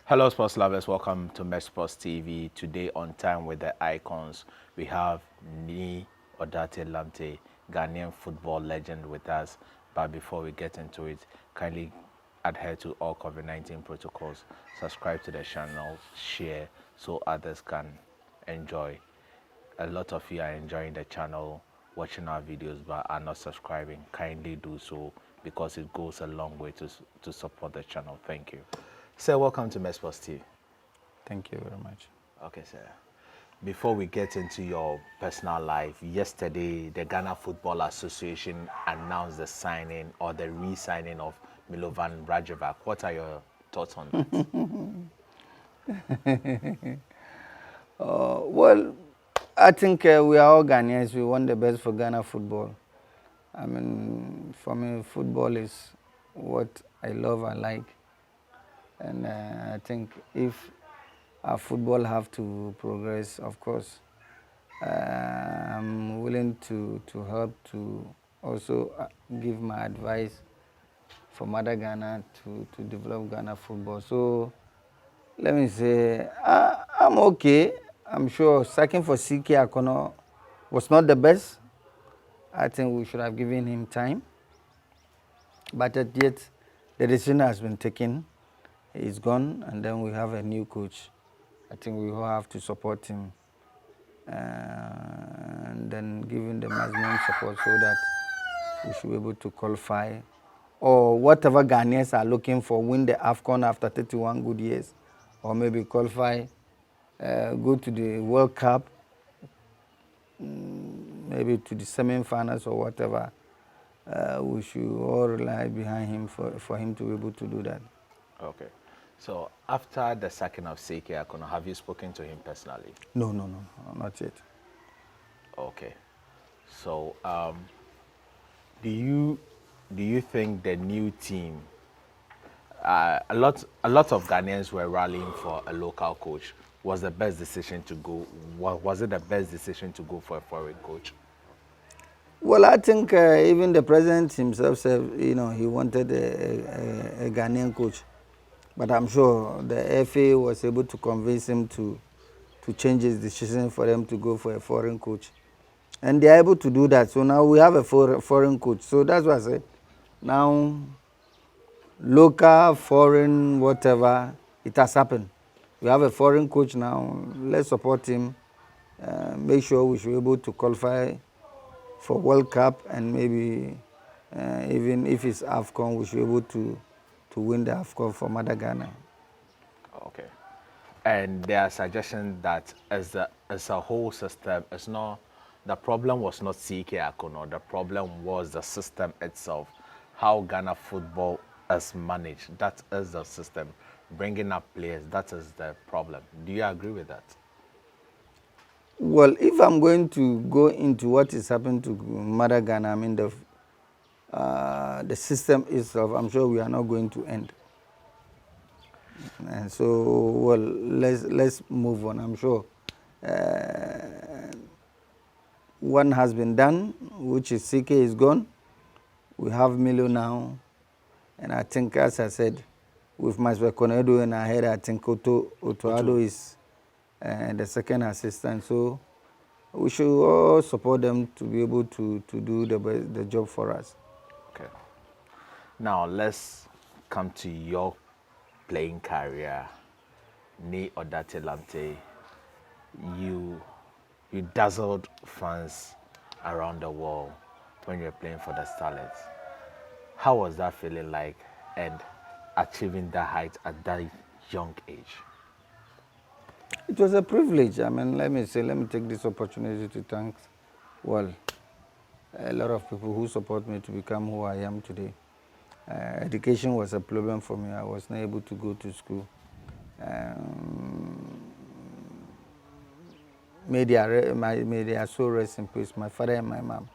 Hello, sports lovers. Welcome to Met Sports TV. Today on Time with the Icons, we have Nii Odartey Lamptey, Ghanaian football legend, with us. But before we get into it, kindly adhere to all COVID-19 protocols. Subscribe to the channel, share, so others can enjoy. A lot of you are enjoying the channel, watching our videos, but are not subscribing. Kindly do so because it goes a long way to support the channel. Thank you. Sir, welcome to Met Sports TV. Thank you very much. Okay, sir. Before we get into your personal life, yesterday the Ghana Football Association announced the signing or the re-signing of Milovan Rajevac. What are your thoughts on that? Well, I think we are all Ghanaians. We want the best for Ghana football. I mean, for me, football is what I love and like. And I think if our football have to progress, of course, I'm willing to help to also give my advice for Mother Ghana to develop Ghana football. So let me say, I'm okay. I'm sure second for CK Akono was not the best. I think we should have given him time. But yet, the decision has been taken. He's gone, and then we have a new coach. I think we all have to support him and then give him the maximum support so that we should be able to qualify or whatever Ghanaians are looking for, win the AFCON after 31 good years, or maybe qualify, go to the World Cup, maybe to the semi-finals or whatever. We should all rely behind him for him to be able to do that. Okay. So after the sacking of CK Akono, have you spoken to him personally? No, not yet. Okay. So do you think the new team, a lot of Ghanaians were rallying for a local coach, was the best decision to go? Was it the best decision to go for a foreign coach? Well, I think even the president himself said, he wanted a Ghanaian coach. But I'm sure the FA was able to convince him to change his decision for them to go for a foreign coach. And they're able to do that. So now we have a foreign coach. So that's what I said. Now, local, foreign, whatever, it has happened. We have a foreign coach now. Let's support him. Make sure we should be able to qualify for World Cup, and maybe even if it's AFCON, we should be able to win the AFCON for Mother Ghana. Okay. And there are suggestions that as a whole system, the problem was not CK Akono, the problem was the system itself, how Ghana football is managed. That is the system. Bringing up players, that is the problem. Do you agree with that? Well, if I'm going to go into what is happening to Mother Ghana, I mean the system itself, I'm sure we are not going to end. And so, well, let's move on. I'm sure one has been done, which is CK is gone. We have Milo now, and I think, as I said, with Maswe Konedo in our head, I think Otoado is the second assistant. So we should all support them to be able to do the job for us. Okay. Now let's come to your playing career. Nii Odartey Lamptey, you dazzled fans around the world when you were playing for the Starlets. How was that feeling like, and achieving that height at that young age? It was a privilege. I mean, let me take this opportunity to thank, well, a lot of people who support me to become who I am today. Education was a problem for me. I was not able to go to school. May their soul rest in peace. My father and my mom,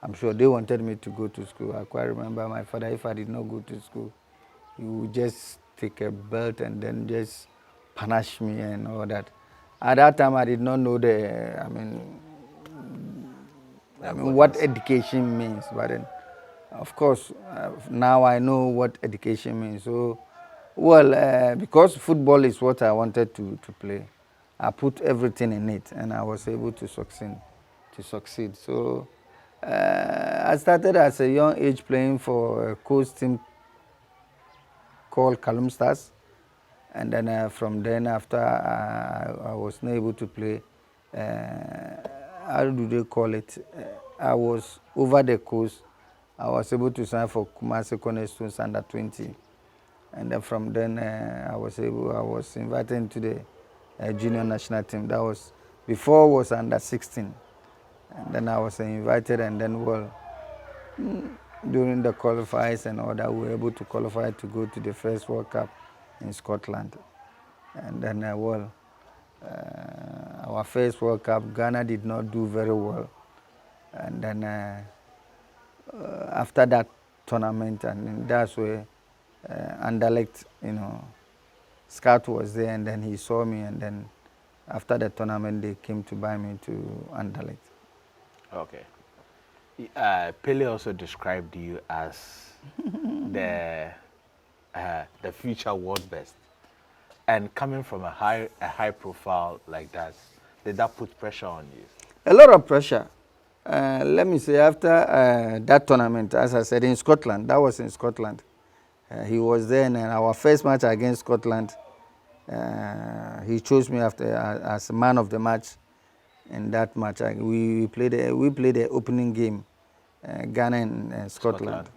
I'm sure they wanted me to go to school. I quite remember my father, if I did not go to school, he would just take a belt and then just punish me and all that. At that time, I did not know what education means. But then, of course, now I know what education means. So Well, because football is what I wanted to play, I put everything in it, and I was able to succeed. So I started as a young age playing for a coast team called Kalum Stars, and then from then after I was not able to play. How do they call it? I was over the coast. I was able to sign for Kumasi Cornerstones under 20. And then from then I was invited into the junior national team. That was before was under 16, and then I was invited, and then during the qualifiers and all that, we were able to qualify to go to the first World Cup in Scotland, and then our first World Cup, Ghana did not do very well, and then after that tournament, and that's where Anderlecht, Scout was there, and then he saw me, and then after the tournament they came to buy me to Anderlecht. Okay. Pele also described you as the future world best, and coming from a high profile like that, did that put pressure on you? A lot of pressure. Let me say, after that tournament, as I said, in Scotland, that was in Scotland. He was there, and our first match against Scotland, he chose me as man of the match. In that match, we played the opening game, Ghana and Scotland.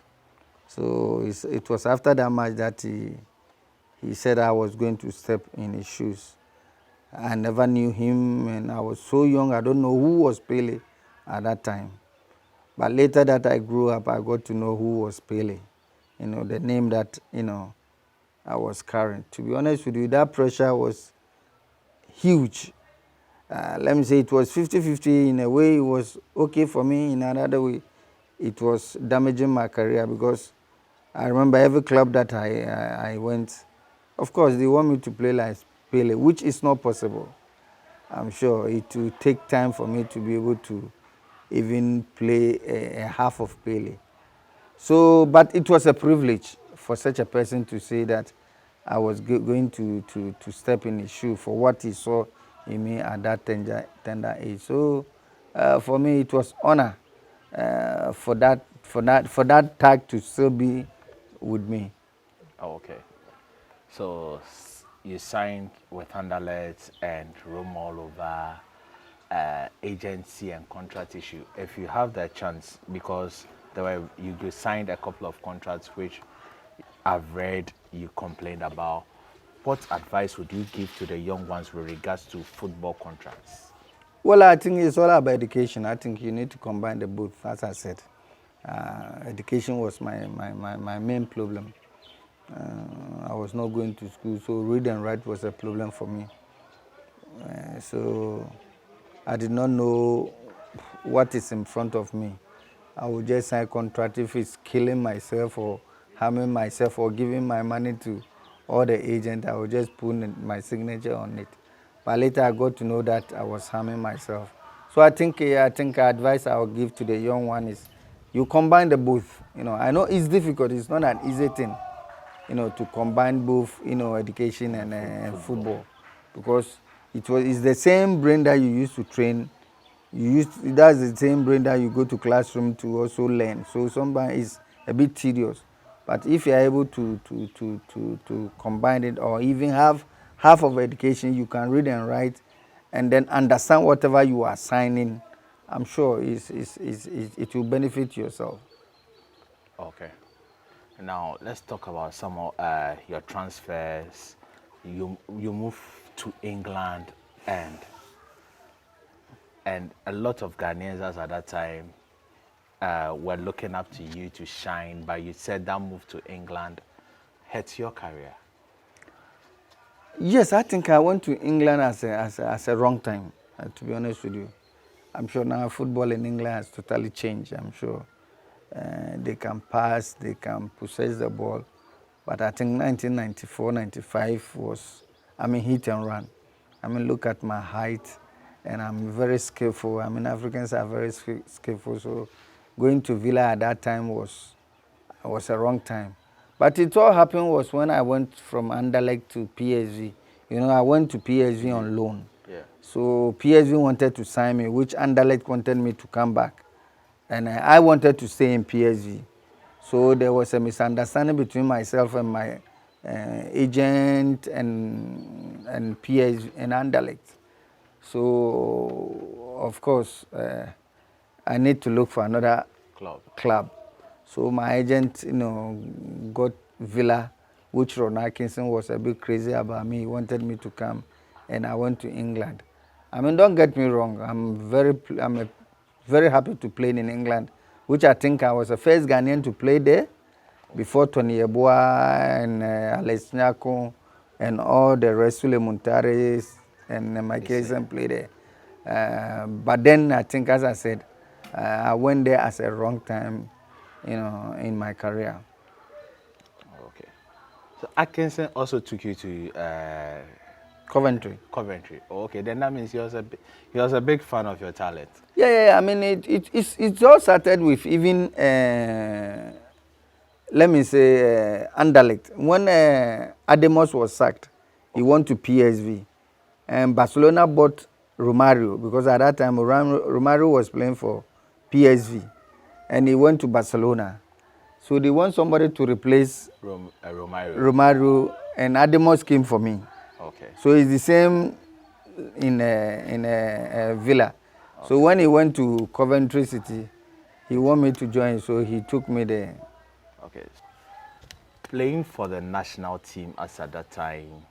So it was after that match that he said I was going to step in his shoes. I never knew him, and I was so young. I don't know who was Pele at that time. But later that I grew up, I got to know who was Pele. The name that, I was carrying. To be honest with you, that pressure was huge. Let me say it was 50-50. In a way, it was okay for me. In another way, it was damaging my career, because I remember every club that I went, of course, they want me to play like Pele, which is not possible. I'm sure it will take time for me to be able to even play a half of Pele. So, but it was a privilege for such a person to say that I was going to step in his shoe for what he saw in me at that tender age. So, for me, it was honor for that tag to still be with me. Oh, okay. So you signed with Anderlecht and roam all over, agency and contract issue. If you have that chance, because you signed a couple of contracts which I've read you complained about, what advice would you give to the young ones with regards to football contracts? Well, I think it's all about education. I think you need to combine the both, as I said. Education was my main problem. I was not going to school, so read and write was a problem for me. So I did not know what is in front of me. I would just sign a contract if it's killing myself or harming myself or giving my money to all the agents. I would just put my signature on it. But later I got to know that I was harming myself. So I think advice I would give to the young one is you combine the both. I know it's difficult. It's not an easy thing, to combine both, education and football, because it's the same brain that you use to train. That's the same brain that you go to classroom to also learn. So sometimes it's a bit tedious. But if you are able to combine it, or even have half of education, you can read and write, and then understand whatever you are signing. I'm sure it will benefit yourself. Okay. Now let's talk about some of your transfers. You moved to England, and a lot of Ghanaians at that time were looking up to you to shine, but you said that move to England hurt your career. Yes, I think I went to England as a wrong time, to be honest with you. I'm sure now football in England has totally changed. I'm sure they can pass, they can possess the ball. But I think 1994, 95 was, hit and run. Look at my height, and I'm very skillful. Africans are very skillful. So going to Villa at that time was a wrong time. But it all happened was when I went from Anderlecht to PSV. You know, I went to PSV on loan. Yeah. So PSV wanted to sign me, which Anderlecht wanted me to come back. And I wanted to stay in PSV. So there was a misunderstanding between myself and my agent and PSV and Anderlecht. So, of course, I need to look for another club. So my agent, you know, got Villa, which Ron Atkinson was a bit crazy about me. He wanted me to come, and I went to England. I mean, don't get me wrong. I'm very happy to play in England, which I think I was the first Ghanaian to play there before Tony Yeboah and Alex Nyako and all the rest, Sule Muntares and Mike Eisen played there. But then I think, as I said, I went there at a wrong time, you know, in my career. Okay. So Atkinson also took you to Coventry. Coventry. Oh, okay, then that means he was a big fan of your talent. Yeah. I mean, it all started with even let me say Anderlecht. When Ademos was sacked, he went to PSV, and Barcelona bought Romario because at that time Romario was playing for PSV, and he went to Barcelona. So they want somebody to replace Romario, and Ademos came for me. Okay. So it's the same in Villa. Okay. So when he went to Coventry City, he wanted me to join, so he took me there. Okay. Playing for the national team as at that time,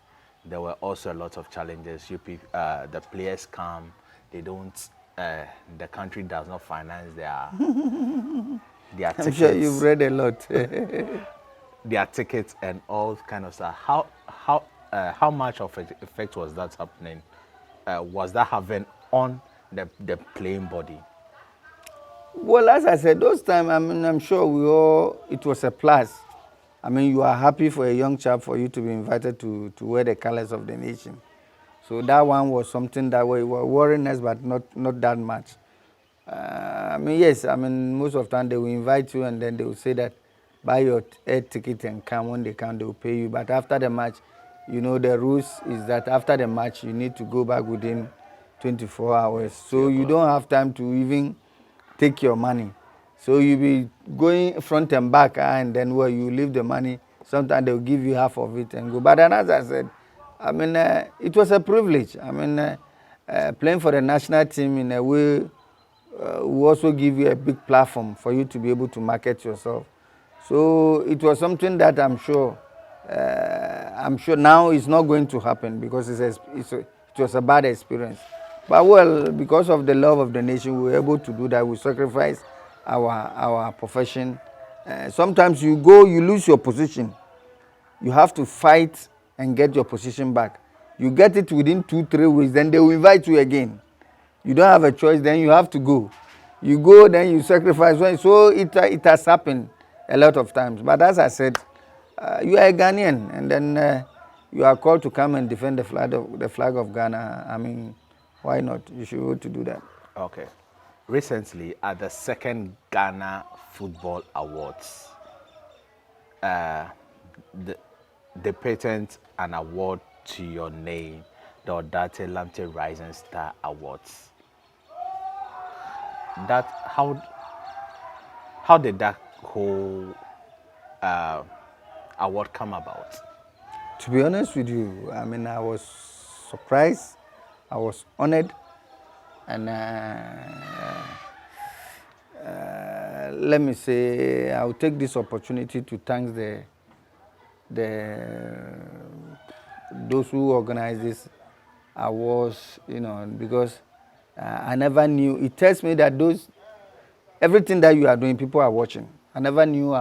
there were also a lot of challenges. The players come, they don't. The country does not finance their tickets. I'm sure you've read a lot. Their tickets and all kind of stuff. How much of an effect was that happening? Was that having on the playing body? Well, as I said, those times, I mean, I'm sure it was a plus. I mean, you are happy for a young chap for you to be invited to wear the colors of the nation. So that one was something that we were worrying us, but not that much. I mean, yes, I mean, most of the time they will invite you and then they will say that buy your air ticket and come. When they come, they will pay you. But after the match, you know, the rules is that after the match, you need to go back within 24 hours. So you don't have time to even take your money. So you be going front and back, and then where you leave the money, sometimes they'll give you half of it and go. But then, as I said, I mean, it was a privilege. I mean, playing for the national team in a way will also give you a big platform for you to be able to market yourself. So it was something that I'm sure now it's not going to happen because it was a bad experience. But well, because of the love of the nation, we were able to do that. We sacrificed our profession. Sometimes you lose your position. You have to fight and get your position back. You get it within 2-3 weeks, then they will invite you again. You don't have a choice, then you have to go. You go, then you sacrifice. So it has happened a lot of times. But as I said, you are a Ghanaian, and then you are called to come and defend the flag of Ghana. I mean, why not? You should be able to do that. Okay. Recently, at the second Ghana Football Awards, they patent an award to your name, the Odartey Lamptey Rising Star Awards. How did that whole award come about? To be honest with you, I mean, I was surprised, I was honored, and let me say, I'll take this opportunity to thank those who organized this awards, you know, because I never knew. It tells me that everything that you are doing, people are watching. I never knew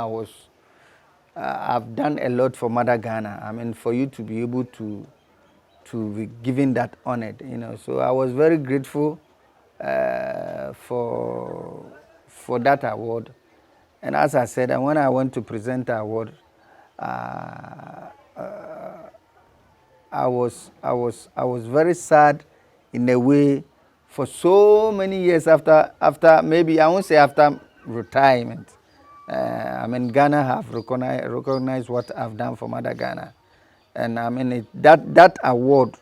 I've done a lot for Mother Ghana. I mean, for you to be able to be given that honor, you know. So I was very grateful for that award. And as I said, and when I went to present the award, I was very sad in a way for so many years after maybe I won't say after retirement, I mean, Ghana have recognized what I've done for Mother Ghana. And I mean, that award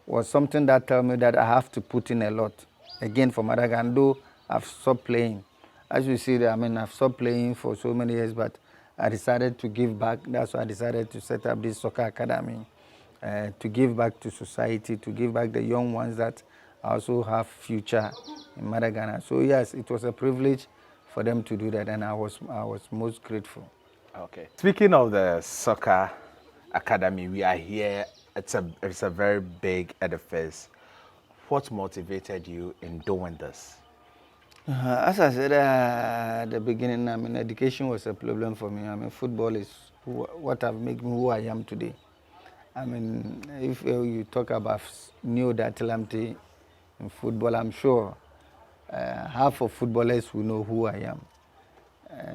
was something that told me that I have to put in a lot again for Mother Ghana, though I've stopped playing. As you see, I mean, I've stopped playing for so many years, but I decided to give back. That's why I decided to set up this soccer academy, to give back to society, to give back the young ones that also have future in Mother Ghana. So yes, it was a privilege for them to do that, and I was most grateful. Okay. Speaking of the soccer academy, we are here. It's a very big edifice. What motivated you in doing this? As I said at the beginning, I mean, education was a problem for me. I mean, football is what have made me who I am today. I mean, if you talk about Nii Odartey Lamptey in football, I'm sure half of footballers will know who I am.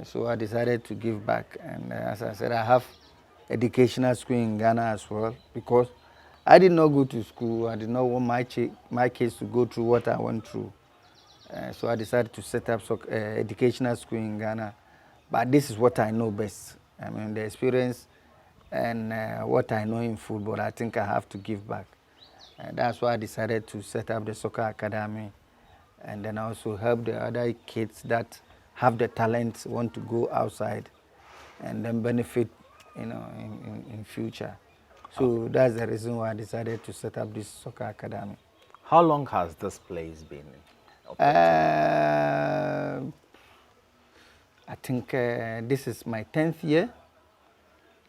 So I decided to give back. And as I said, I have educational school in Ghana as well, because I did not go to school. I did not want my kids to go through what I went through. So I decided to set up educational school in Ghana. But this is what I know best. I mean, the experience and what I know in football, I think I have to give back. That's why I decided to set up the soccer academy, and then also help the other kids that have the talent, want to go outside and then benefit, in future. So that's the reason why I decided to set up this soccer academy. How long has this place been I think this is my 10th year.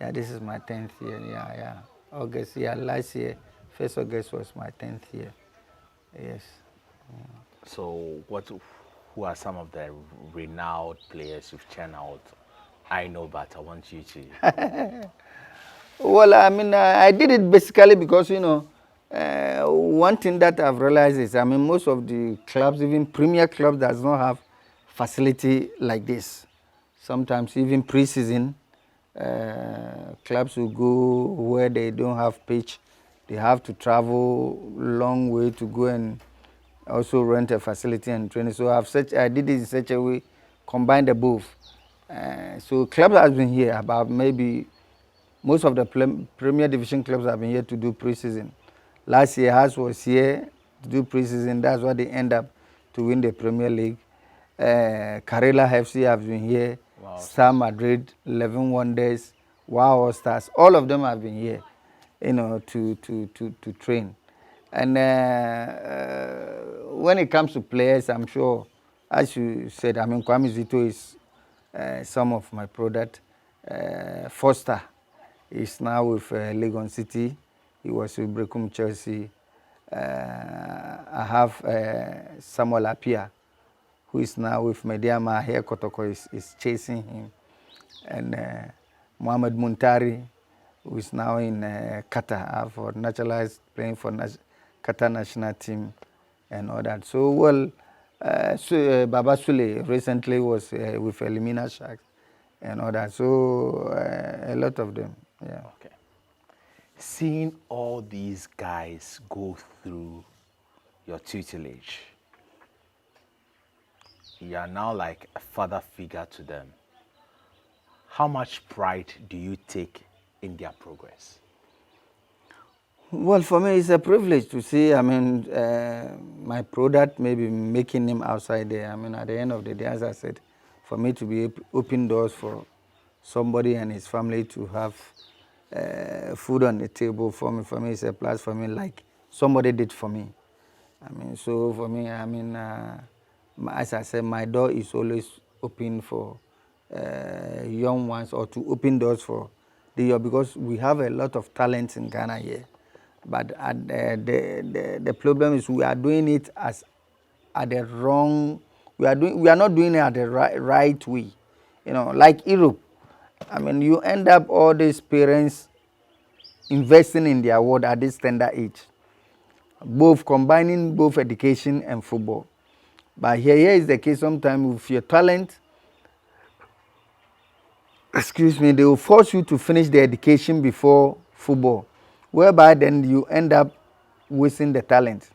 Yeah, this is my 10th year. Yeah. August, last year, 1st August was my 10th year. Yes. So who are some of the renowned players you've churned out? I know, but I want you to. Well, I mean, I did it basically because, one thing that I've realized is, I mean, most of the clubs, even premier clubs, does not have facility like this. Sometimes even pre-season, clubs will go where they don't have pitch. They have to travel long way to go and also rent a facility and train. So I did it in such a way, combine the both. So clubs have been here about maybe most of the Premier Division clubs have been here to do pre-season. Last year, Hearts was here to do pre-season. That's why they end up to win the Premier League. Karela FC have been here. Wow. Star Madrid, 11 Wonders, Wow All Stars. All of them have been here, to train. And when it comes to players, I'm sure, as you said, I mean, Kwame Zito is some of my product. Foster is now with Legon City. He was with Brecum Chelsea. I have Samuel Apia, who is now with Mediama. Here Kotoko is chasing him. And Mohamed Muntari, who is now in Qatar, for naturalized, playing for Qatar national team and all that. So, well, Baba Sule recently was with Elimina Sharks and all that. So, a lot of them, yeah. Okay. Seeing all these guys go through your tutelage, you are now like a father figure to them. How much pride do you take in their progress? Well, for me, it's a privilege to see, I mean, my product maybe making him outside there. I mean, at the end of the day, as I said, for me to be open doors for somebody and his family to have food on the table, for me, it's a plus for me, like somebody did for me. I mean, so for me, I mean, as I said, my door is always open for young ones, or to open doors for the young, because we have a lot of talent in Ghana here. But the problem is we are doing it at the wrong. We are not doing it at the right way. Like Europe. I mean, you end up all these parents investing in their ward at this tender age, combining both education and football. But here is the case. Sometimes with your talent, they will force you to finish the education before football, whereby then you end up wasting the talent.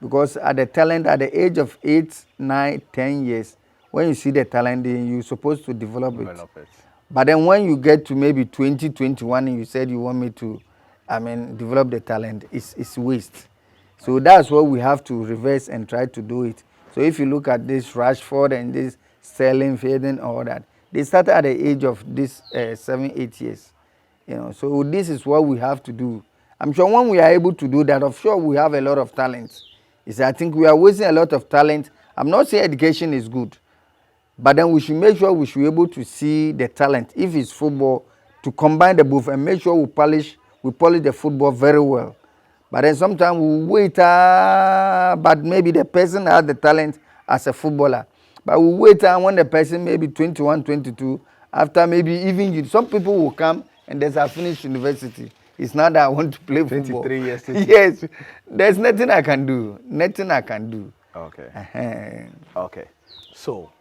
Because at the age of 8, 9, 10 years, when you see the talent, then you're supposed to develop it. it. But then when you get to maybe 2021 and you said you want me to, develop the talent, it's waste. So that's what we have to reverse and try to do it. So if you look at this Rashford and this Sterling, Foden, all that, they started at the age of this 7, 8 years. So this is what we have to do. I'm sure when we are able to do that, of sure we have a lot of talent. I think we are wasting a lot of talent. I'm not saying education is good, but then we should make sure we should be able to see the talent. If it's football, to combine the both and make sure we polish the football very well. But then sometimes we wait, but maybe the person has the talent as a footballer. But we wait when the person maybe 21, 22, after maybe even some people will come and there's a finished university. It's not that I want to play football. 23 years. Yes, there's nothing I can do. Nothing I can do. Okay. Okay. So,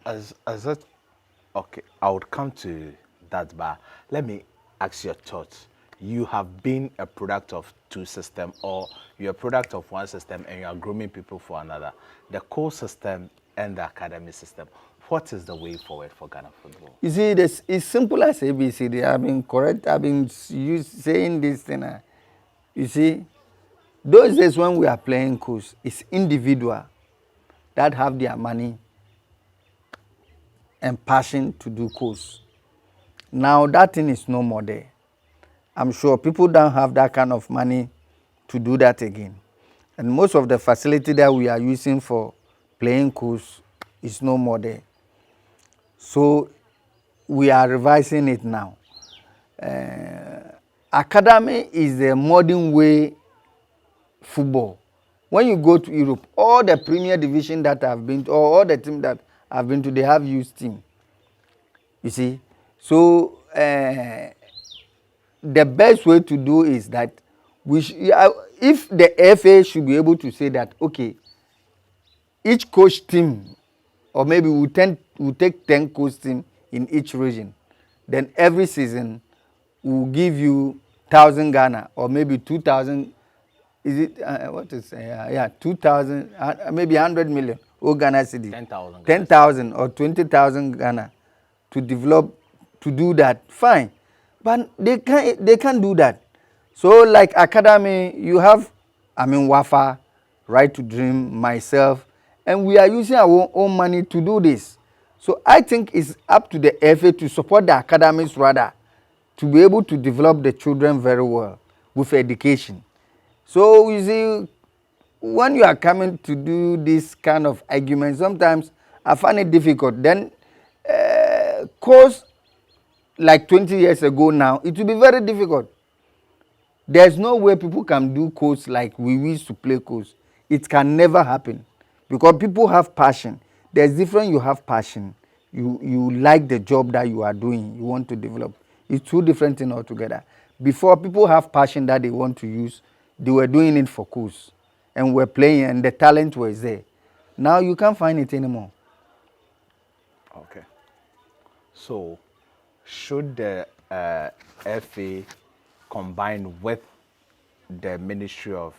okay, I would come to that, but let me ask your thoughts. You have been a product of two systems, or you're a product of one system and you are grooming people for another. The core system and the academy system. What is the way forward for Ghana football? You see, it's simple as ABCD. I've been correct. I've been saying this thing. You see, those days when we are playing course, it's individual that have their money and passion to do course. Now that thing is no more there. I'm sure people don't have that kind of money to do that again. And most of the facility that we are using for playing course is no more there. So we are revising it now. Academy is the modern way football. When you go to Europe, all the Premier Division that I've been to, or all the teams that I've been to, they have youth team. You see? So the best way to do is that if the FA should be able to say that, okay, each coach team, or maybe we take 10 coach team in each region, then every season we'll give you 1,000 Ghana, or maybe 2,000. Is it 2,000, maybe 100 million or Ghana city. 10,000 or 20,000 Ghana to develop, to do that. Fine, but they can't do that. So like academy, you have Wafa, Right to Dream, myself, and we are using our own money to do this. So I think it's up to the FA to support the academies rather, to be able to develop the children very well with education. So you see, when you are coming to do this kind of argument, sometimes I find it difficult. Then course like 20 years ago now, it will be very difficult. There's no way people can do course like we used to play course. It can never happen. Because people have passion. There's different, you have passion. You like the job that you are doing, you want to develop. It's two different things altogether. Before, people have passion that they want to use, they were doing it for course. And were playing and the talent was there. Now you can't find it anymore. Okay. So, should the FA combine with the Ministry of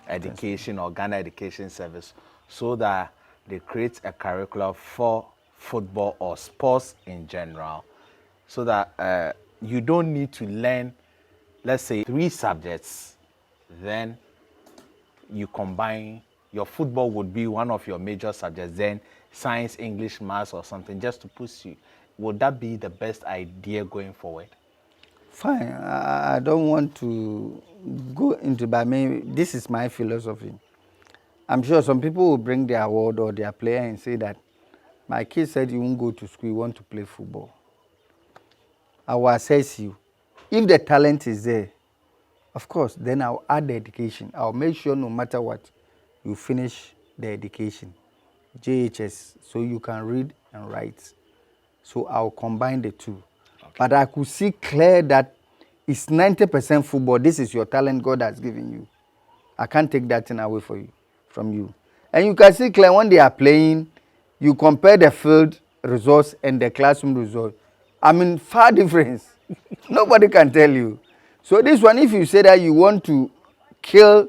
Education or Ghana Education Service so that they create a curriculum for football or sports in general, so that you don't need to learn, let's say, 3 subjects, then you combine, your football would be one of your major subjects, then science, English, maths or something, just to push you. Would that be the best idea going forward? Fine, I don't want to go into, but maybe this is my philosophy. I'm sure some people will bring their award or their player and say that my kid said you won't go to school, you want to play football. I will assess you. If the talent is there, of course, then I'll add the education. I'll make sure no matter what, you finish the education, JHS, so you can read and write. So I'll combine the two. Okay. But I could see clear that it's 90% football. This is your talent God has given you. I can't take that thing away from you. And you can see clear when they are playing, you compare the field results and the classroom results. Far difference. Nobody can tell you. So this one, if you say that you want to kill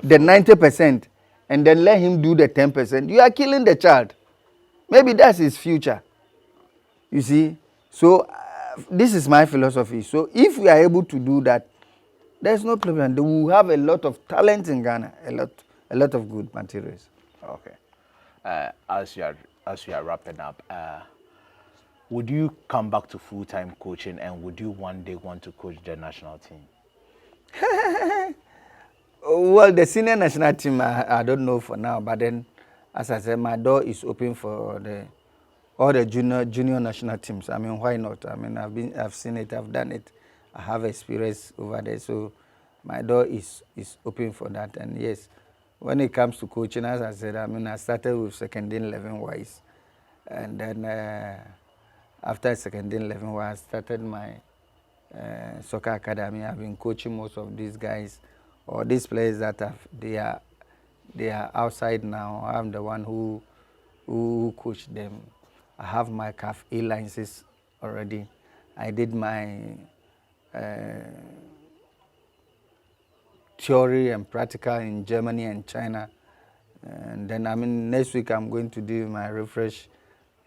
the 90% and then let him do the 10%, you are killing the child. Maybe that's his future. You see? So this is my philosophy. So if we are able to do that, there's no problem. We will have a lot of talent in Ghana, a lot of good materials. Okay. As you are wrapping up, would you come back to full-time coaching, and would you one day want to coach the national team? Well, the senior national team, I don't know for now, but then, as I said, my door is open for all the junior national teams. I mean, why not? I mean, I've seen it, I've done it, I have experience over there, so my door is open for that. And yes, when it comes to coaching, as I said, I mean, I started with secondary 11 wise, and then after secondary 11 wise, I started my soccer academy. I've been coaching most of these guys, or these players that they are outside now. I'm the one who coached them. I have my CAF A licenses already. I did my theory and practical in Germany and China. And then, I mean, next week I'm going to do my refresh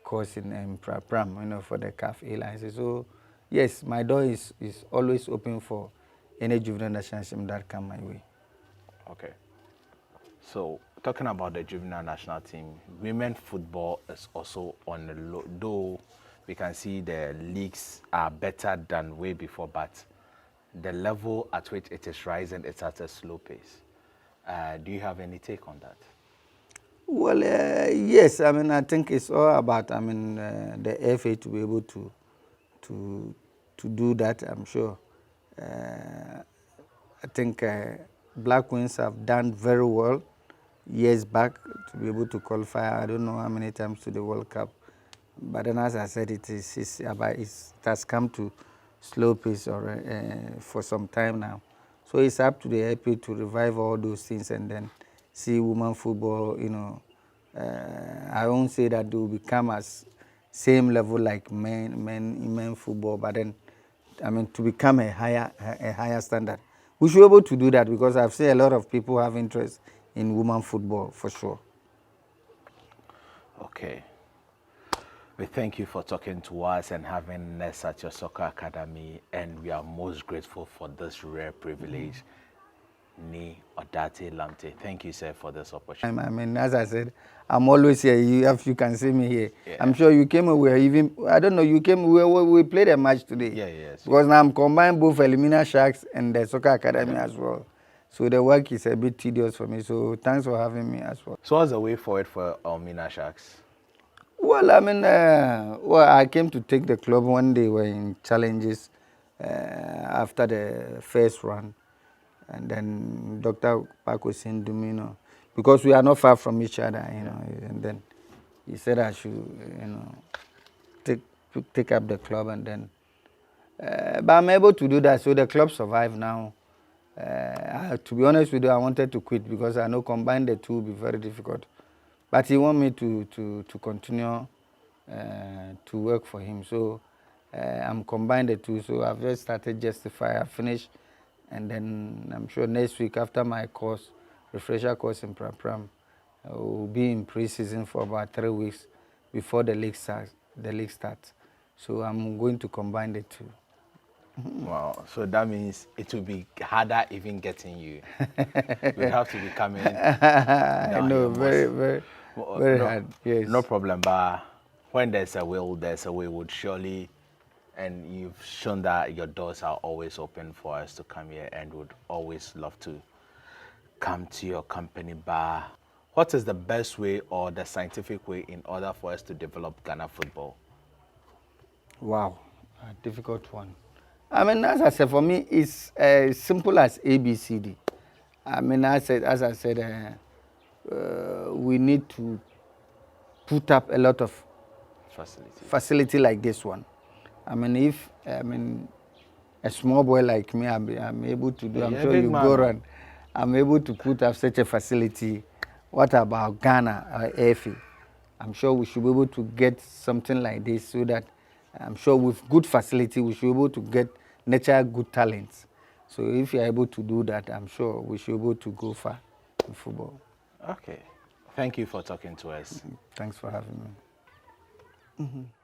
course in Pram, you know, for the CAF A license. So, yes, my door is always open for any juvenile national team that come my way. Okay. So, talking about the juvenile national team, women football is also on the low, though we can see the leagues are better than way before, but the level at which it is rising is at a slow pace. Do you have any take on that? Well, yes. I mean, I think it's all about, I mean, the FA to be able to do that, I'm sure. I think Black Queens have done very well years back to be able to qualify. I don't know how many times to the World Cup. But then, as I said, it has come to slow pace for some time now. So it's up to the FA to revive all those things and then see women football, you know. I won't say that they will become as same level like men football, but then, I mean, to become a higher standard. We should be able to do that because I've seen a lot of people have interest in women football for sure. Okay. We thank you for talking to us and having us at your soccer academy, and we are most grateful for this rare privilege. Nii Odartey Lamptey. Thank you, sir, for this opportunity. I mean, as I said, I'm always here. You can see me here. Yeah. I'm sure you came away even, I don't know, you came, we played a match today. Yeah, yes. Because now I'm combining both Elimina Sharks and the soccer academy as well. So the work is a bit tedious for me. So thanks for having me as well. So what's the way forward for Elmina Sharks? Well, I mean, I came to take the club when they were in challenges after the first run. And then Dr. Paco Sindumino, because we are not far from each other, you know, and then he said I should, you know, take up the club, and then, but I'm able to do that, so the club survive now. To be honest with you, I wanted to quit because I know combine the two will be very difficult. But he want me to continue to work for him, so I'm combined the two. So I've just started Justify. I finished. And then I'm sure next week after my course, refresher course in Pram, I will be in pre-season for about 3 weeks before the league starts. So I'm going to combine the two. Wow, so that means it will be harder even getting you. We have to be coming. No, very hard. Yes. No problem, but when there's a will, there's a way. Would surely. And you've shown that your doors are always open for us to come here, and would always love to come to your company. But what is the best way or the scientific way in order for us to develop Ghana football? Wow, a difficult one. I mean, as I said, for me, it's as simple as ABCD. I mean, as I said, we need to put up a lot of facility like this one. I mean, if a small boy like me, I'm able to do. Yeah, I'm sure you go around. I'm able to put up such a facility. What about Ghana or FA? I'm sure we should be able to get something like this, so that I'm sure with good facility we should be able to get natural good talents. So if you're able to do that, I'm sure we should be able to go far in football. Okay. Thank you for talking to us. Thanks for having me. Mm-hmm.